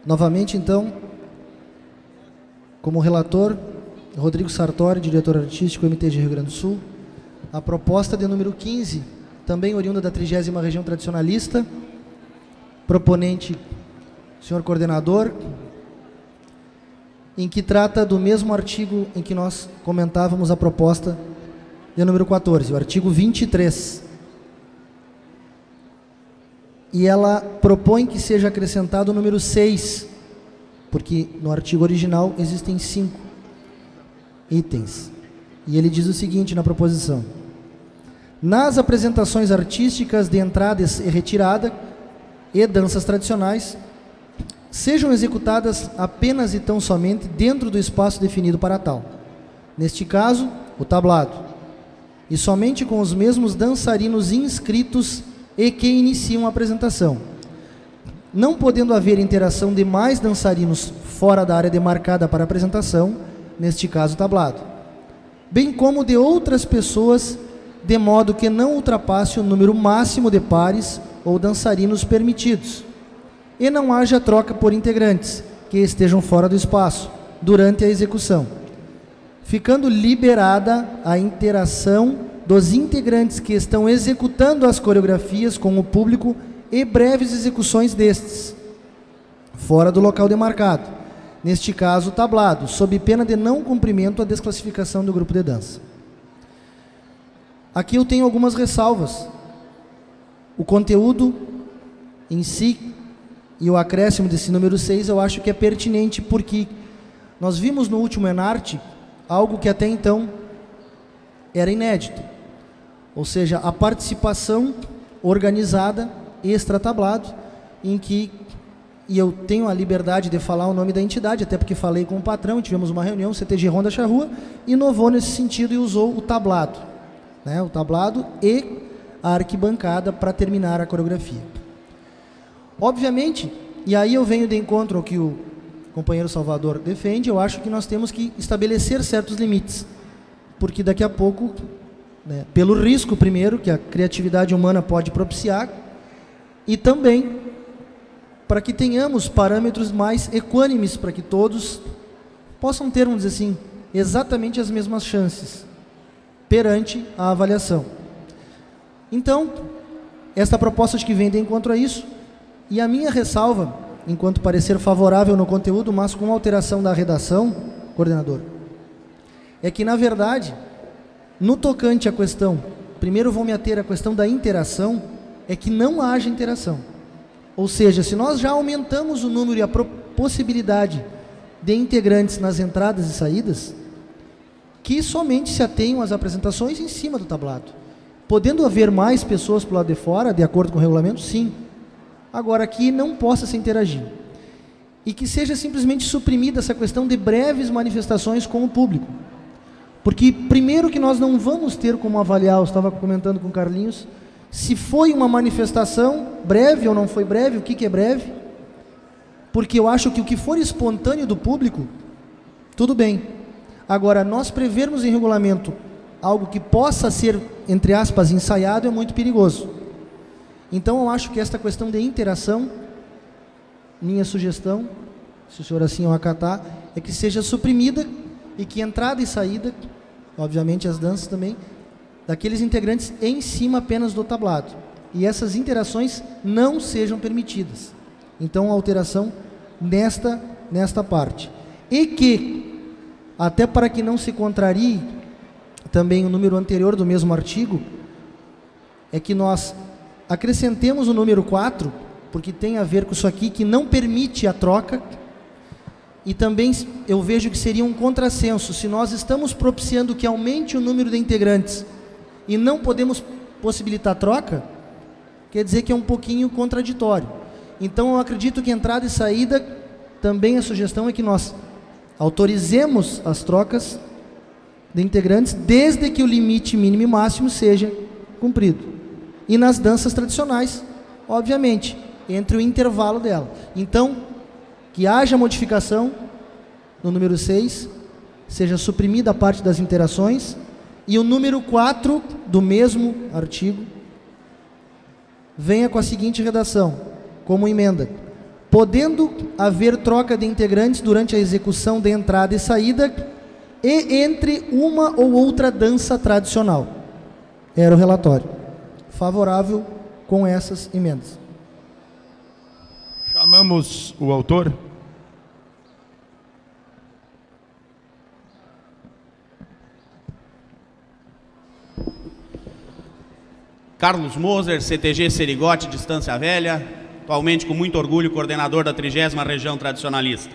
Novamente, então, como relator, Rodrigo Sartori, diretor artístico, MTG Rio Grande do Sul, a proposta de número 15, também oriunda da 30ª Região Tradicionalista, proponente, senhor coordenador, em que trata do mesmo artigo em que nós comentávamos a proposta de número 14, o artigo 23. E ela propõe que seja acrescentado o número 6, porque no artigo original existem 5 itens. E ele diz o seguinte na proposição: nas apresentações artísticas de entrada e retirada e danças tradicionais, sejam executadas apenas e tão somente dentro do espaço definido para tal. Neste caso, o tablado. E somente com os mesmos dançarinos inscritos e que iniciam a apresentação. Não podendo haver interação de mais dançarinos fora da área demarcada para apresentação, neste caso, o tablado. Bem como de outras pessoas, de modo que não ultrapasse o número máximo de pares ou dançarinos permitidos. E não haja troca por integrantes que estejam fora do espaço durante a execução, ficando liberada a interação dos integrantes que estão executando as coreografias com o público e breves execuções destes, fora do local demarcado, neste caso o tablado, sob pena de não cumprimento à desclassificação do grupo de dança. Aqui eu tenho algumas ressalvas. O conteúdo em si e o acréscimo desse número 6 eu acho que é pertinente, porque nós vimos no último Enarte algo que até então era inédito, ou seja, a participação organizada extra-tablado, em que, e eu tenho a liberdade de falar o nome da entidade, até porque falei com o patrão, tivemos uma reunião, o CTG Ronda Charrua, inovou nesse sentido e usou o tablado, né, o tablado e a arquibancada para terminar a coreografia. Obviamente, e aí eu venho de encontro ao que o companheiro Salvador defende, eu acho que nós temos que estabelecer certos limites, porque daqui a pouco, né, pelo risco primeiro, que a criatividade humana pode propiciar, e também para que tenhamos parâmetros mais equânimes, para que todos possam ter, vamos dizer assim, exatamente as mesmas chances perante a avaliação. Então, esta proposta de que vem de encontro a isso, e a minha ressalva, enquanto parecer favorável no conteúdo, mas com alteração da redação, coordenador, é que, na verdade, no tocante à questão, primeiro vou me ater à questão da interação, é que não haja interação. Ou seja, se nós já aumentamos o número e a possibilidade de integrantes nas entradas e saídas, que somente se atenham às apresentações em cima do tablado. Podendo haver mais pessoas para o lado de fora, de acordo com o regulamento, sim. Agora, aqui não possa se interagir. E que seja simplesmente suprimida essa questão de breves manifestações com o público. Porque, primeiro, que nós não vamos ter como avaliar, eu estava comentando com o Carlinhos, se foi uma manifestação breve ou não foi breve, o que é breve. Porque eu acho que o que for espontâneo do público, tudo bem. Agora, nós prevermos em regulamento algo que possa ser, entre aspas, ensaiado, é muito perigoso. Então, eu acho que esta questão de interação, minha sugestão, se o senhor assim o acatar, é que seja suprimida e que entrada e saída, obviamente as danças também, daqueles integrantes em cima apenas do tablado. E essas interações não sejam permitidas. Então, a alteração nesta parte. E que, até para que não se contrarie também o número anterior do mesmo artigo, é que nós acrescentemos o número 4, porque tem a ver com isso aqui, que não permite a troca. E também eu vejo que seria um contrassenso, se nós estamos propiciando que aumente o número de integrantes e não podemos possibilitar troca, quer dizer que é um pouquinho contraditório. Então eu acredito que entrada e saída, também a sugestão é que nós autorizemos as trocas de integrantes, desde que o limite mínimo e máximo seja cumprido. E nas danças tradicionais, obviamente, entre o intervalo dela. Então, que haja modificação no número 6, seja suprimida a parte das interações, e o número 4 do mesmo artigo venha com a seguinte redação, como emenda: podendo haver troca de integrantes durante a execução de entrada e saída e entre uma ou outra dança tradicional. Era o relatório. Favorável com essas emendas. Chamamos o autor. Carlos Moser, CTG Serigote, Distância Velha, atualmente com muito orgulho coordenador da 30ª Região Tradicionalista.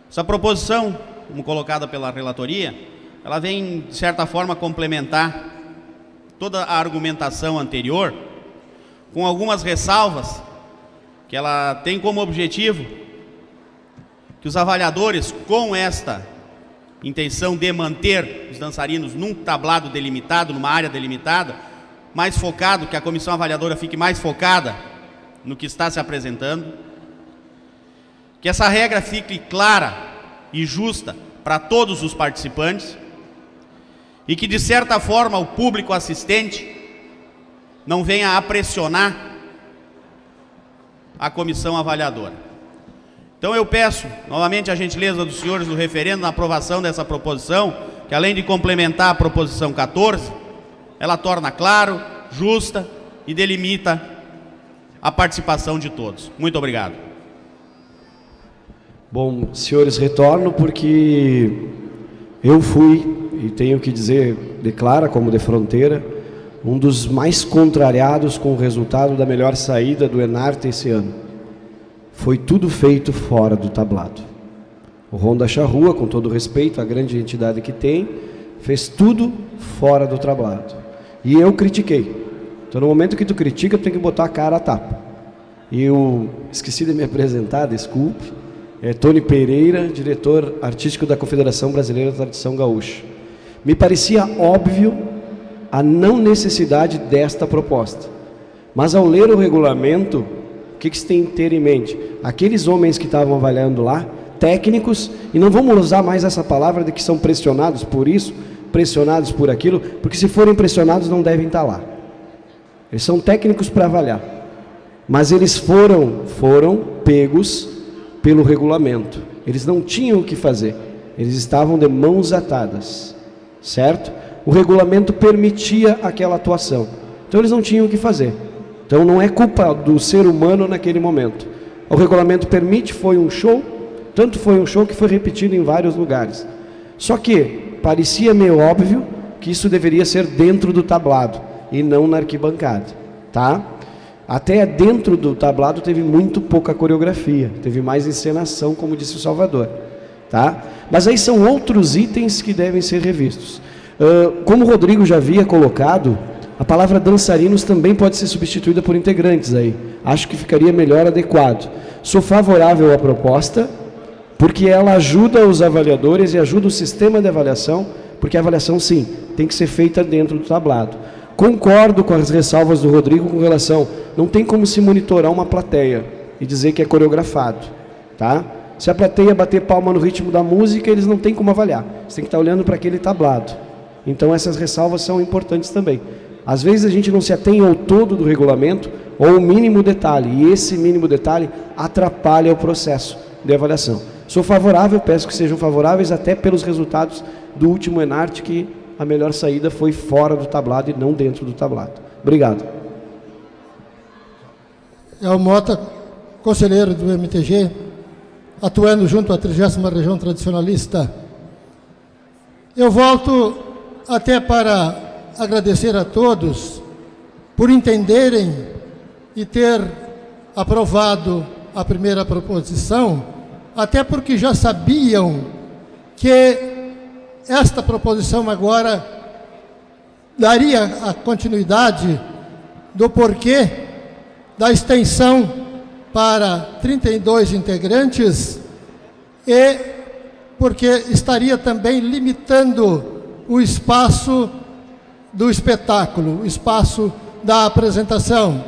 Essa proposição, como colocada pela relatoria, ela vem, de certa forma, complementar toda a argumentação anterior, com algumas ressalvas, que ela tem como objetivo que os avaliadores, com esta intenção de manter os dançarinos num tablado delimitado, numa área delimitada, mais focado, que a comissão avaliadora fique mais focada no que está se apresentando, que essa regra fique clara e justa para todos os participantes e que, de certa forma, o público assistente não venha a pressionar a comissão avaliadora. Então eu peço novamente a gentileza dos senhores do referendo na aprovação dessa proposição, que além de complementar a proposição 14, ela torna claro, justa e delimita a participação de todos. Muito obrigado. Bom, senhores, retorno porque eu fui, e tenho que dizer, declara como de fronteira, um dos mais contrariados com o resultado da melhor saída do Enarte esse ano. Foi tudo feito fora do tablado. O Ronda Charrua, com todo respeito à grande entidade que tem, fez tudo fora do tablado. E eu critiquei. Então, no momento que tu critica, tu tem que botar a cara a tapa. E eu esqueci de me apresentar, desculpe. É Tony Pereira, diretor artístico da Confederação Brasileira da Tradição Gaúcha. Me parecia óbvio a não necessidade desta proposta. Mas ao ler o regulamento, o que se tem que ter em mente? Aqueles homens que estavam avaliando lá, técnicos, e não vamos usar mais essa palavra de que são pressionados por isso, pressionados por aquilo, porque se forem pressionados não devem estar lá. Eles são técnicos para avaliar. Mas eles foram pegos pelo regulamento. Eles não tinham o que fazer. Eles estavam de mãos atadas. Certo? O regulamento permitia aquela atuação. Então eles não tinham o que fazer. Então não é culpa do ser humano naquele momento. O regulamento permite, foi um show, tanto foi um show que foi repetido em vários lugares. Só que parecia meio óbvio que isso deveria ser dentro do tablado e não na arquibancada, tá? Até dentro do tablado teve muito pouca coreografia, teve mais encenação, como disse o Salvador, tá? Mas aí são outros itens que devem ser revistos. Como o Rodrigo já havia colocado, a palavra dançarinos também pode ser substituída por integrantes aí. Acho que ficaria melhor adequado. Sou favorável à proposta, porque ela ajuda os avaliadores e ajuda o sistema de avaliação, porque a avaliação, sim, tem que ser feita dentro do tablado. Concordo com as ressalvas do Rodrigo com relação, não tem como se monitorar uma plateia e dizer que é coreografado, tá? Se a plateia bater palma no ritmo da música, eles não têm como avaliar. Você tem que estar olhando para aquele tablado. Então essas ressalvas são importantes também. Às vezes a gente não se atém ao todo do regulamento ou ao mínimo detalhe, e esse mínimo detalhe atrapalha o processo de avaliação. Sou favorável, peço que sejam favoráveis até pelos resultados do último Enarte, que a melhor saída foi fora do tablado e não dentro do tablado. Obrigado. É o Mota, conselheiro do MTG, atuando junto à 30ª Região Tradicionalista. Eu volto até para agradecer a todos por entenderem e ter aprovado a primeira proposição, até porque já sabiam que esta proposição agora daria a continuidade do porquê da extensão para 32 integrantes e porque estaria também limitando o espaço do espetáculo, o espaço da apresentação.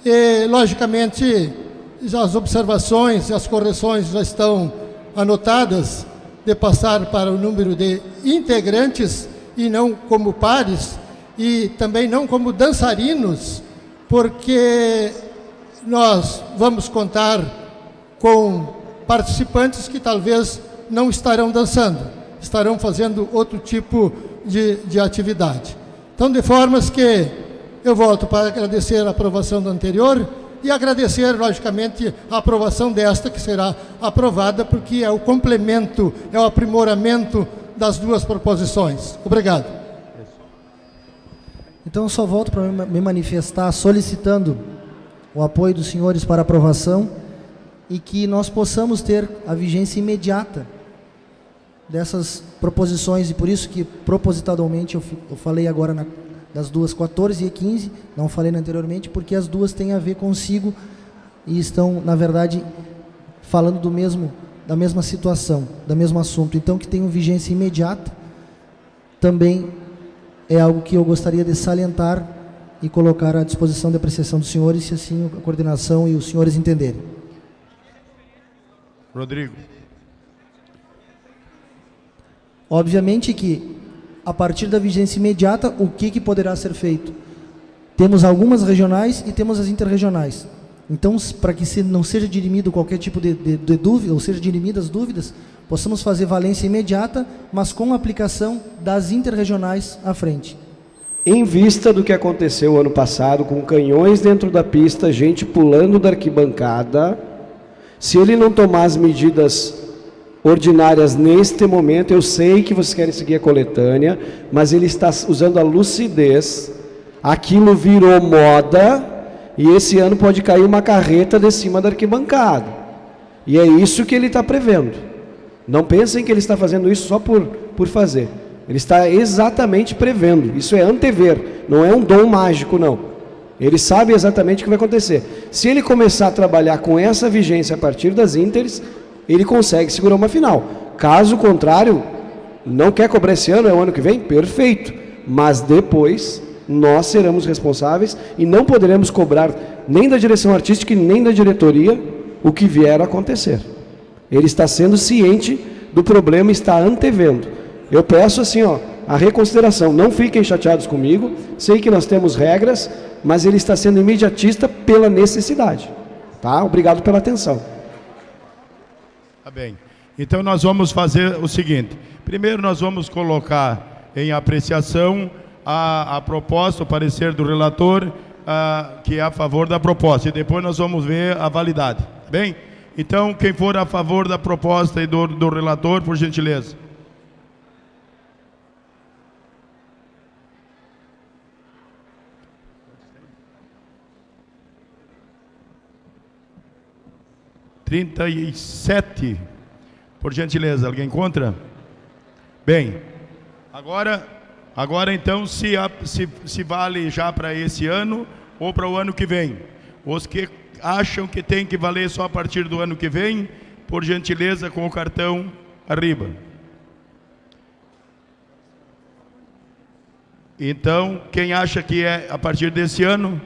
E, logicamente, já as observações e as correções já estão anotadas, de passar para o número de integrantes e não como pares, e também não como dançarinos, porque nós vamos contar com participantes que talvez não estarão dançando, estarão fazendo outro tipo de atividade. Então, de formas que eu volto para agradecer a aprovação do anterior e agradecer, logicamente, a aprovação desta, que será aprovada, porque é o complemento, é o aprimoramento das duas proposições. Obrigado. Então, só volto para me manifestar solicitando o apoio dos senhores para aprovação e que nós possamos ter a vigência imediata dessas proposições, e por isso que propositadamente eu falei agora das duas 14 e 15, não falei anteriormente, porque as duas têm a ver consigo e estão, na verdade, falando da mesma situação, do mesmo assunto. Então, que tenham vigência imediata também é algo que eu gostaria de salientar e colocar à disposição da apreciação dos senhores, se assim a coordenação e os senhores entenderem. Rodrigo. Obviamente que, a partir da vigência imediata, o que poderá ser feito? Temos algumas regionais e temos as interregionais. Então, para que não seja dirimido qualquer tipo de dúvida, ou seja dirimidas dúvidas, possamos fazer valência imediata, mas com a aplicação das interregionais à frente. Em vista do que aconteceu ano passado, com canhões dentro da pista, gente pulando da arquibancada, se ele não tomar as medidas ordinárias neste momento, eu sei que vocês querem seguir a coletânea, mas ele está usando a lucidez, aquilo virou moda, e esse ano pode cair uma carreta de cima da arquibancada. E é isso que ele está prevendo. Não pensem que ele está fazendo isso só por fazer. Ele está exatamente prevendo. Isso é antever, não é um dom mágico, não. Ele sabe exatamente o que vai acontecer. Se ele começar a trabalhar com essa vigência a partir das ínteres, ele consegue segurar uma final. Caso contrário, não quer cobrar esse ano, é o ano que vem? Perfeito. Mas depois, nós seremos responsáveis e não poderemos cobrar nem da direção artística e nem da diretoria o que vier a acontecer. Ele está sendo ciente do problema e está antevendo. Eu peço assim, a reconsideração. Não fiquem chateados comigo, sei que nós temos regras, mas ele está sendo imediatista pela necessidade. Tá? Obrigado pela atenção. Tá bem. Então nós vamos fazer o seguinte. Primeiro nós vamos colocar em apreciação a proposta, o parecer do relator, que é a favor da proposta. E depois nós vamos ver a validade. Tá bem? Então, quem for a favor da proposta e do relator, por gentileza. (37). Por gentileza, alguém contra? Bem, agora então, se vale já para esse ano ou para o ano que vem. Os que acham que tem que valer só a partir do ano que vem, por gentileza, com o cartão arriba. Então, quem acha que é a partir desse ano?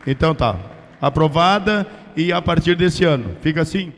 Então tá, aprovada e a partir desse ano. Fica assim?